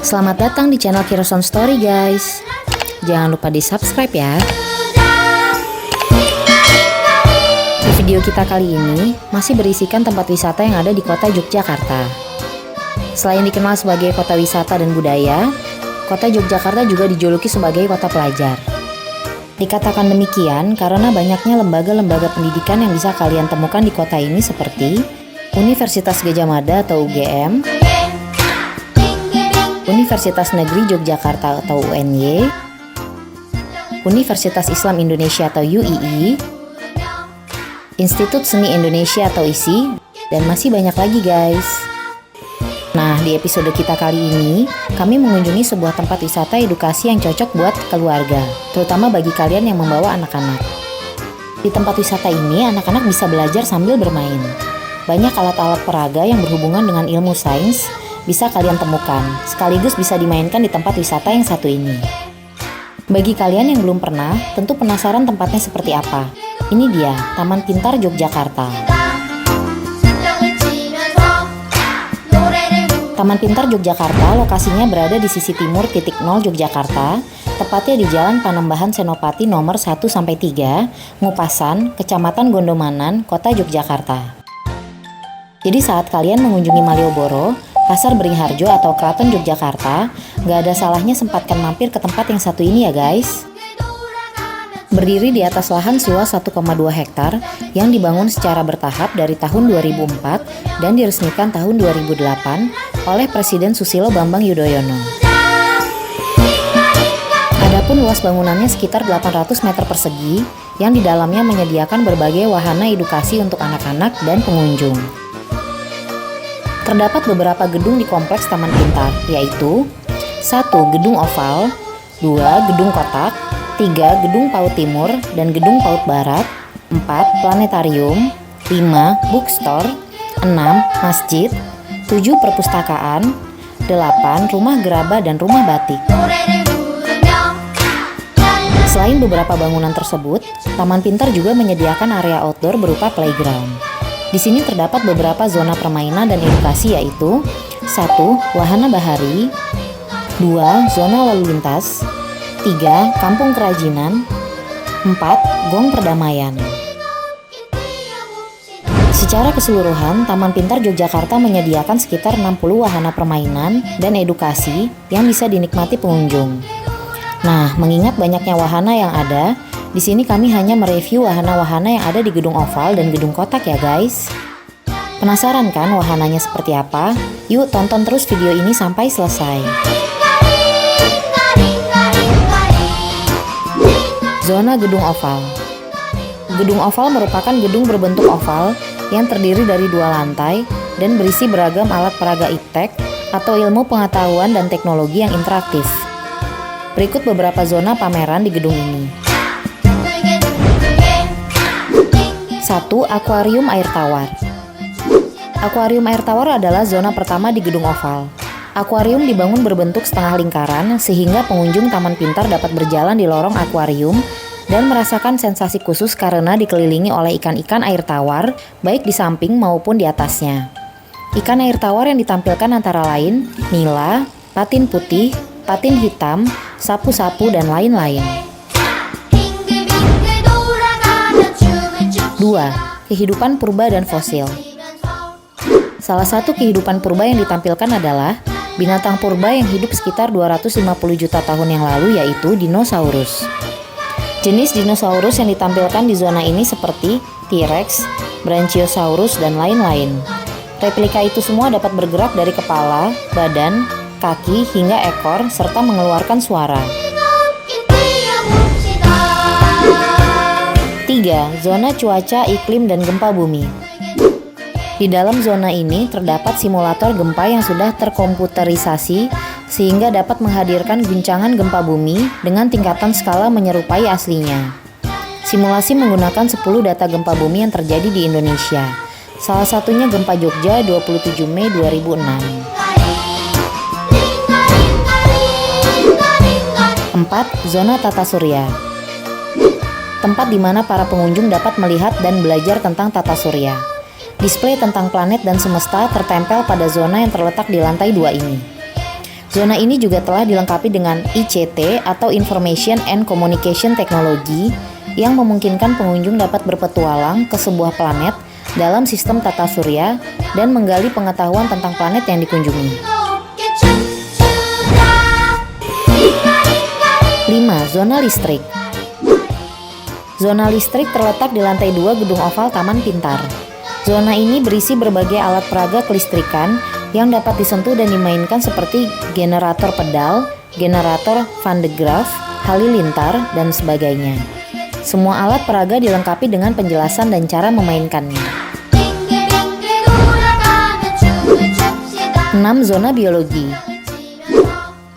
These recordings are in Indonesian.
Selamat datang di channel Kirosan Story guys. Jangan lupa di subscribe ya. Di video kita kali ini masih berisikan tempat wisata yang ada di kota Yogyakarta. Selain dikenal sebagai kota wisata dan budaya, kota Yogyakarta juga dijuluki sebagai kota pelajar. Dikatakan demikian karena banyaknya lembaga-lembaga pendidikan yang bisa kalian temukan di kota ini seperti Universitas Gadjah Mada atau UGM, Universitas Negeri Yogyakarta atau UNY, Universitas Islam Indonesia atau UII, Institut Seni Indonesia atau ISI, dan masih banyak lagi guys. Nah, di episode kita kali ini, kami mengunjungi sebuah tempat wisata edukasi yang cocok buat keluarga, terutama bagi kalian yang membawa anak-anak. Di tempat wisata ini, anak-anak bisa belajar sambil bermain. Banyak alat-alat peraga yang berhubungan dengan ilmu sains bisa kalian temukan, sekaligus bisa dimainkan di tempat wisata yang satu ini. Bagi kalian yang belum pernah, tentu penasaran tempatnya seperti apa. Ini dia, Taman Pintar Yogyakarta. Taman Pintar Yogyakarta lokasinya berada di sisi timur titik 0 Yogyakarta, tepatnya di Jalan Panembahan Senopati nomor 1-3, Ngupasan, Kecamatan Gondomanan, Kota Yogyakarta. Jadi saat kalian mengunjungi Malioboro, Pasar Beringharjo atau Keraton Yogyakarta, gak ada salahnya sempatkan mampir ke tempat yang satu ini ya guys. Berdiri di atas lahan seluas 1,2 hektar yang dibangun secara bertahap dari tahun 2004 dan diresmikan tahun 2008 oleh Presiden Susilo Bambang Yudhoyono. Adapun luas bangunannya sekitar 800 meter persegi yang di dalamnya menyediakan berbagai wahana edukasi untuk anak-anak dan pengunjung. Terdapat beberapa gedung di kompleks Taman Pintar, yaitu 1. Gedung oval, 2. Gedung kotak, 3. Gedung PAUD Timur dan Gedung PAUD Barat, 4. Planetarium, 5. Bookstore, 6. Masjid, 7. Perpustakaan, 8. Rumah gerabah dan rumah batik. Selain beberapa bangunan tersebut, Taman Pintar juga menyediakan area outdoor berupa playground. Di sini terdapat beberapa zona permainan dan edukasi yaitu 1. Wahana bahari, 2. Zona lalu lintas, 3. Kampung kerajinan, 4. Gong perdamaian. Secara keseluruhan, Taman Pintar Yogyakarta menyediakan sekitar 60 wahana permainan dan edukasi yang bisa dinikmati pengunjung. Nah, mengingat banyaknya wahana yang ada, di sini kami hanya mereview wahana-wahana yang ada di gedung oval dan gedung kotak ya guys. Penasaran kan wahananya seperti apa? Yuk tonton terus video ini sampai selesai. Zona gedung oval. Gedung oval merupakan gedung berbentuk oval yang terdiri dari 2 lantai dan berisi beragam alat peraga iptek atau ilmu pengetahuan dan teknologi yang interaktif. Berikut beberapa zona pameran di gedung ini. 1. Akuarium Air Tawar. Akuarium Air Tawar adalah zona pertama di gedung oval. Akuarium dibangun berbentuk setengah lingkaran sehingga pengunjung Taman Pintar dapat berjalan di lorong akuarium dan merasakan sensasi khusus karena dikelilingi oleh ikan-ikan air tawar baik di samping maupun di atasnya. Ikan air tawar yang ditampilkan antara lain nila, patin putih, patin hitam, sapu-sapu, dan lain-lain. 2. Kehidupan purba dan fosil. Salah satu kehidupan purba yang ditampilkan adalah binatang purba yang hidup sekitar 250 juta tahun yang lalu, yaitu dinosaurus. Jenis dinosaurus yang ditampilkan di zona ini seperti T-Rex, Brachiosaurus, dan lain-lain. Replika itu semua dapat bergerak dari kepala, badan, kaki, hingga ekor, serta mengeluarkan suara. 3. Zona cuaca, iklim, dan gempa bumi. Di dalam zona ini terdapat simulator gempa yang sudah terkomputerisasi sehingga dapat menghadirkan guncangan gempa bumi dengan tingkatan skala menyerupai aslinya. Simulasi menggunakan 10 data gempa bumi yang terjadi di Indonesia. Salah satunya gempa Jogja 27 Mei 2006. 4. Zona Tata Surya. Tempat di mana para pengunjung dapat melihat dan belajar tentang tata surya. Display tentang planet dan semesta tertempel pada zona yang terletak di lantai 2 ini. Zona ini juga telah dilengkapi dengan ICT atau Information and Communication Technology yang memungkinkan pengunjung dapat berpetualang ke sebuah planet dalam sistem tata surya dan menggali pengetahuan tentang planet yang dikunjungi. 5. Zona listrik. Zona listrik terletak di lantai 2 gedung oval Taman Pintar. Zona ini berisi berbagai alat peraga kelistrikan yang dapat disentuh dan dimainkan seperti generator pedal, generator Van de Graaff, halilintar, dan sebagainya. Semua alat peraga dilengkapi dengan penjelasan dan cara memainkannya. 6. Zona biologi.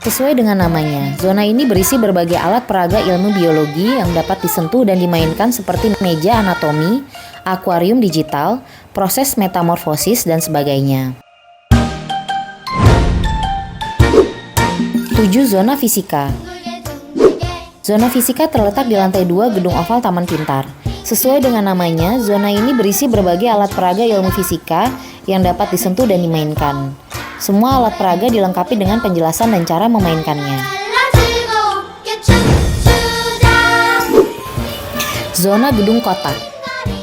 Sesuai dengan namanya, zona ini berisi berbagai alat peraga ilmu biologi yang dapat disentuh dan dimainkan seperti meja anatomi, akuarium digital, proses metamorfosis, dan sebagainya. 7. Zona fisika. Zona fisika terletak di lantai 2 gedung oval Taman Pintar. Sesuai dengan namanya, zona ini berisi berbagai alat peraga ilmu fisika yang dapat disentuh dan dimainkan. Semua alat peraga dilengkapi dengan penjelasan dan cara memainkannya. Zona gedung kotak.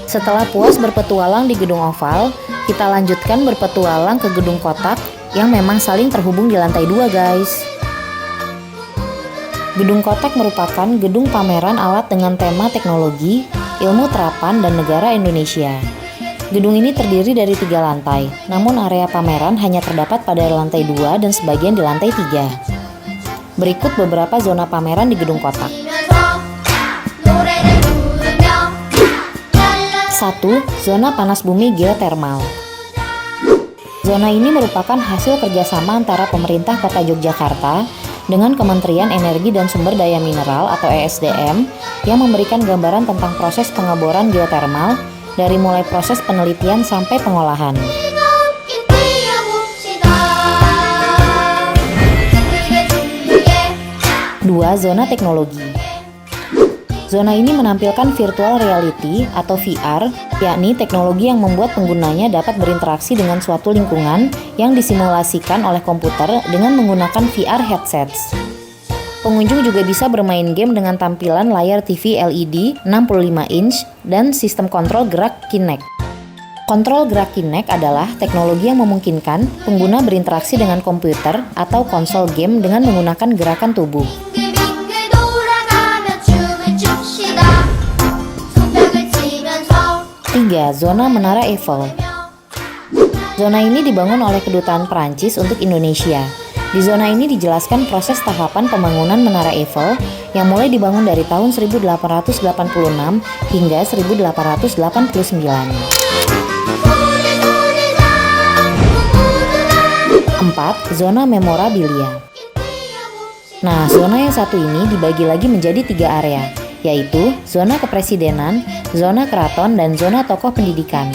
Setelah puas berpetualang di gedung oval, kita lanjutkan berpetualang ke gedung kotak yang memang saling terhubung di lantai 2, guys. Gedung kotak merupakan gedung pameran alat dengan tema teknologi, ilmu terapan, dan negara Indonesia. Gedung ini terdiri dari 3 lantai, namun area pameran hanya terdapat pada lantai 2 dan sebagian di lantai 3. Berikut beberapa zona pameran di gedung kotak. 1. Zona panas bumi geotermal. Zona ini merupakan hasil kerjasama antara pemerintah Kota Yogyakarta dengan Kementerian Energi dan Sumber Daya Mineral atau ESDM yang memberikan gambaran tentang proses pengeboran geotermal dari mulai proses penelitian sampai pengolahan. 2. Zona teknologi. Zona ini menampilkan virtual reality atau VR, yakni teknologi yang membuat penggunanya dapat berinteraksi dengan suatu lingkungan yang disimulasikan oleh komputer dengan menggunakan VR headsets. Pengunjung juga bisa bermain game dengan tampilan layar TV LED 65 inch dan sistem kontrol gerak Kinect. Kontrol gerak Kinect adalah teknologi yang memungkinkan pengguna berinteraksi dengan komputer atau konsol game dengan menggunakan gerakan tubuh. 3. Zona Menara Eiffel. Zona ini dibangun oleh Kedutaan Perancis untuk Indonesia. Di zona ini dijelaskan proses tahapan pembangunan Menara Eiffel yang mulai dibangun dari tahun 1886 hingga 1889. 4. Zona Memorabilia. Nah, zona yang satu ini dibagi lagi menjadi 3 area, yaitu zona kepresidenan, zona keraton, dan zona tokoh pendidikan.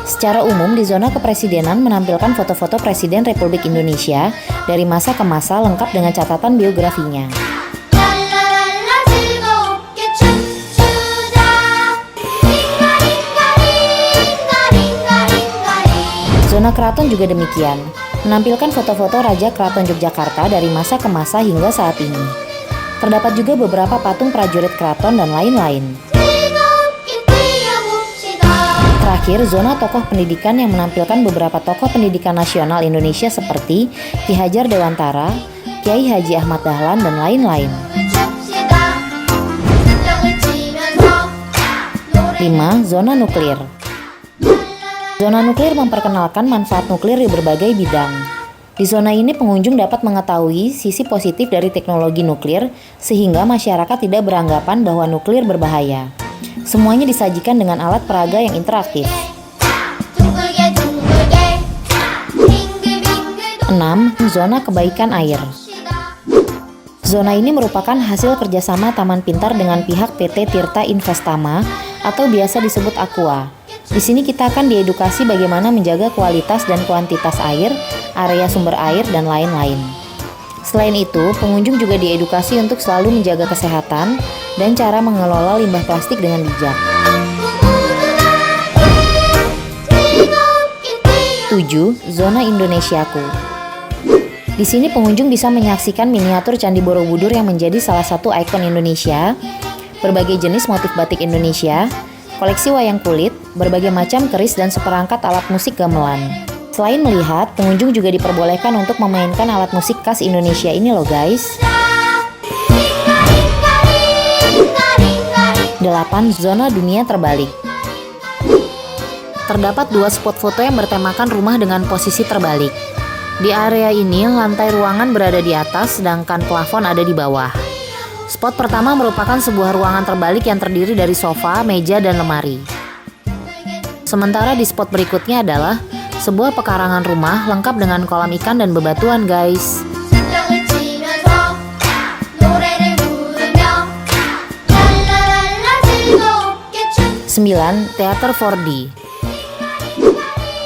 Secara umum, di zona kepresidenan menampilkan foto-foto Presiden Republik Indonesia dari masa ke masa lengkap dengan catatan biografinya. Zona keraton juga demikian, menampilkan foto-foto Raja Keraton Yogyakarta dari masa ke masa hingga saat ini. Terdapat juga beberapa patung prajurit keraton dan lain-lain. Terakhir, zona tokoh pendidikan yang menampilkan beberapa tokoh pendidikan nasional Indonesia seperti Ki Hajar Dewantara, Kiai Haji Ahmad Dahlan, dan lain-lain. 5. Zona nuklir. Zona nuklir memperkenalkan manfaat nuklir di berbagai bidang. Di zona ini pengunjung dapat mengetahui sisi positif dari teknologi nuklir sehingga masyarakat tidak beranggapan bahwa nuklir berbahaya. Semuanya disajikan dengan alat peraga yang interaktif. 6. Zona kebaikan air. Zona ini merupakan hasil kerjasama Taman Pintar dengan pihak PT Tirta Investama atau biasa disebut Aqua. Di sini kita akan diedukasi bagaimana menjaga kualitas dan kuantitas air, area sumber air, dan lain-lain. Selain itu, pengunjung juga diedukasi untuk selalu menjaga kesehatan dan cara mengelola limbah plastik dengan bijak. 7. Zona Indonesiaku. Di Di sini pengunjung bisa menyaksikan miniatur Candi Borobudur yang menjadi salah satu ikon Indonesia, berbagai jenis motif batik Indonesia, koleksi wayang kulit, berbagai macam keris dan seperangkat alat musik gamelan. Selain melihat, pengunjung juga diperbolehkan untuk memainkan alat musik khas Indonesia ini loh guys. 8. Zona dunia terbalik. Terdapat 2 spot foto yang bertemakan rumah dengan posisi terbalik. Di area ini, lantai ruangan berada di atas, sedangkan plafon ada di bawah. Spot pertama merupakan sebuah ruangan terbalik yang terdiri dari sofa, meja, dan lemari. Sementara di spot berikutnya adalah sebuah pekarangan rumah lengkap dengan kolam ikan dan bebatuan guys. 9. Teater 4D.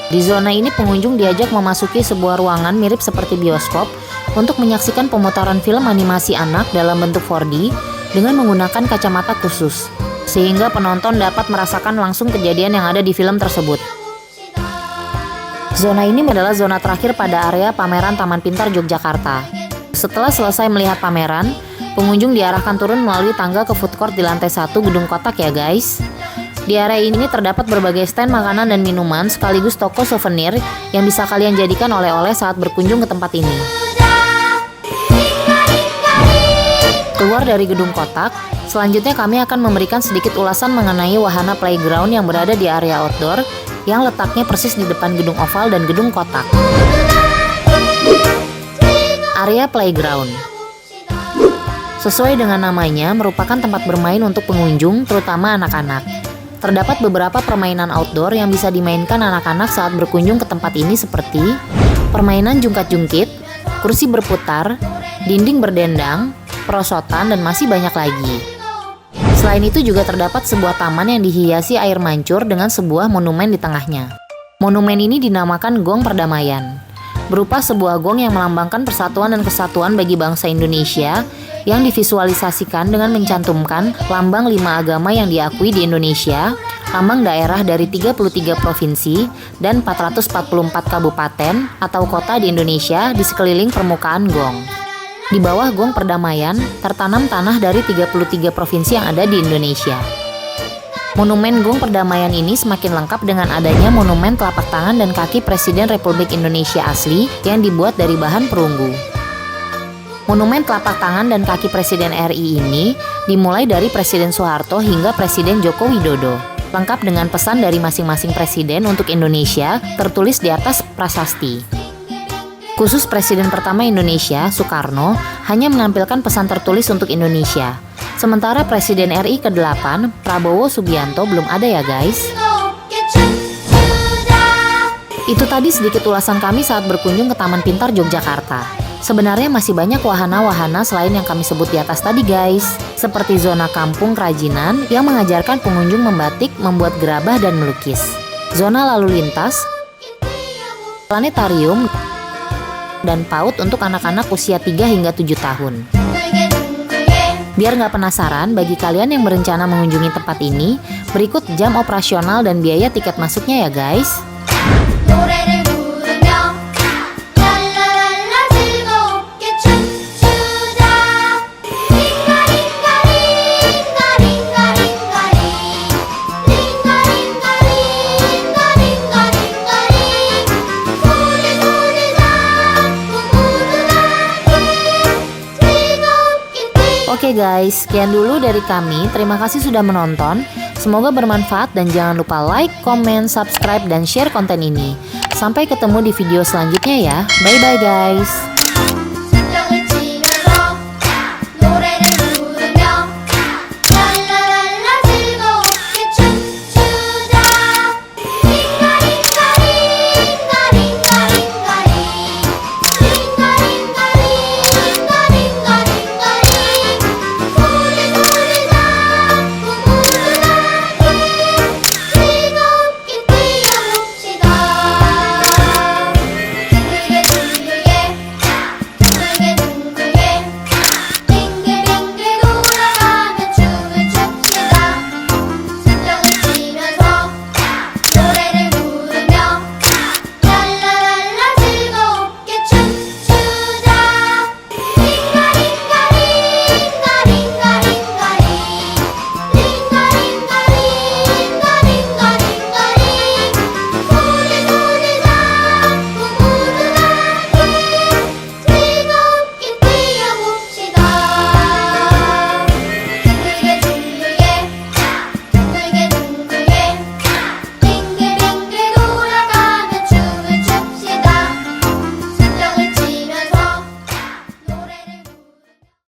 Di zona ini pengunjung diajak memasuki sebuah ruangan mirip seperti bioskop untuk menyaksikan pemutaran film animasi anak dalam bentuk 4D dengan menggunakan kacamata khusus, sehingga penonton dapat merasakan langsung kejadian yang ada di film tersebut. Zona ini adalah zona terakhir pada area pameran Taman Pintar Yogyakarta. Setelah selesai melihat pameran, pengunjung diarahkan turun melalui tangga ke food court di lantai 1 gedung kotak ya guys. Di area ini terdapat berbagai stand makanan dan minuman sekaligus toko souvenir yang bisa kalian jadikan oleh-oleh saat berkunjung ke tempat ini. Keluar dari gedung kotak, selanjutnya kami akan memberikan sedikit ulasan mengenai wahana playground yang berada di area outdoor yang letaknya persis di depan gedung oval dan gedung kotak. Area playground. Sesuai dengan namanya, merupakan tempat bermain untuk pengunjung, terutama anak-anak. Terdapat beberapa permainan outdoor yang bisa dimainkan anak-anak saat berkunjung ke tempat ini seperti permainan jungkat-jungkit, kursi berputar, dinding berdendang, perosotan, dan masih banyak lagi. Selain itu juga terdapat sebuah taman yang dihiasi air mancur dengan sebuah monumen di tengahnya. Monumen ini dinamakan Gong Perdamaian, berupa sebuah gong yang melambangkan persatuan dan kesatuan bagi bangsa Indonesia yang divisualisasikan dengan mencantumkan lambang 5 agama yang diakui di Indonesia, lambang daerah dari 33 provinsi, dan 444 kabupaten atau kota di Indonesia di sekeliling permukaan gong. Di bawah Gong Perdamaian, tertanam tanah dari 33 provinsi yang ada di Indonesia. Monumen Gong Perdamaian ini semakin lengkap dengan adanya monumen telapak tangan dan kaki Presiden Republik Indonesia asli yang dibuat dari bahan perunggu. Monumen telapak tangan dan kaki Presiden RI ini dimulai dari Presiden Soeharto hingga Presiden Joko Widodo, lengkap dengan pesan dari masing-masing presiden untuk Indonesia tertulis di atas prasasti. Khusus Presiden pertama Indonesia, Soekarno, hanya menampilkan pesan tertulis untuk Indonesia. Sementara Presiden RI ke-8, Prabowo Subianto, belum ada ya guys. Itu tadi sedikit ulasan kami saat berkunjung ke Taman Pintar Yogyakarta. Sebenarnya masih banyak wahana-wahana selain yang kami sebut di atas tadi guys. Seperti zona kampung kerajinan yang mengajarkan pengunjung membatik, membuat gerabah, dan melukis. Zona lalu lintas, planetarium, dan PAUD untuk anak-anak usia 3 hingga 7 tahun. Biar nggak penasaran, bagi kalian yang berencana mengunjungi tempat ini, berikut jam operasional dan biaya tiket masuknya ya guys. Oke guys, sekian dulu dari kami. Terima kasih sudah menonton. Semoga bermanfaat dan jangan lupa like, comment, subscribe, dan share konten ini. Sampai ketemu di video selanjutnya ya. Bye-bye guys.